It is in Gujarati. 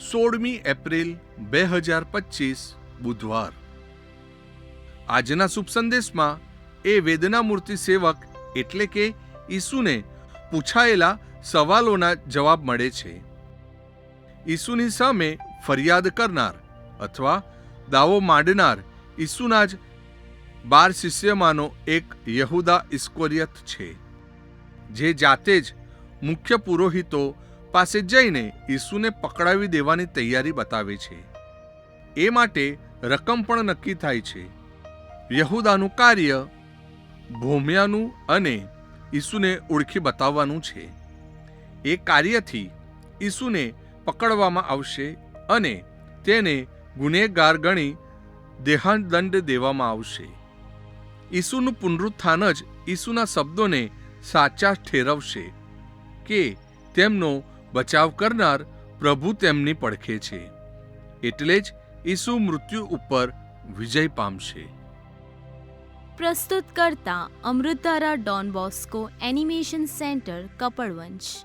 16મી એપ્રિલ 2025 બુધવાર. આજના શુભ સંદેશમાં એ વેદના મૂર્તિ સેવક એટલે કે ઈસુને પૂછાયેલા સવાલોના જવાબ મળે છે. ઈસુની સામે ફરિયાદ કરનાર અથવા દાવો માંડનાર ઈસુના જ 12 શિષ્યમાંનો એક યહૂદા ઇસ્કોરિયત છે, જે જાતે જ મુખ્ય પુરોહિતો પાસે જઈને ઈસુને પકડાવી દેવાની તૈયારી બતાવે છે. એ માટે રકમ પણ નક્કી થાય છે. યહૂદાનું કાર્ય ભોમ્યાનું અને ઈસુને ઓળખી બતાવવાનું છે. એ કાર્યથી ઈસુને પકડવામાં આવશે અને તેને ગુનેગાર ગણી દેહદંડ દેવામાં આવશે. ઈસુનું પુનરુત્થાન જ ઈસુના શબ્દોને સાચા ઠેરવશે કે તેમનો બચાવ કરનાર પ્રભુ તેમની પડખે છે. એટલે જ ઈસુ મૃત્યુ ઉપર વિજય પામશે. પ્રસ્તુત કરતા અમૃતધારા Don Bosco animation centre, Kapadvanj.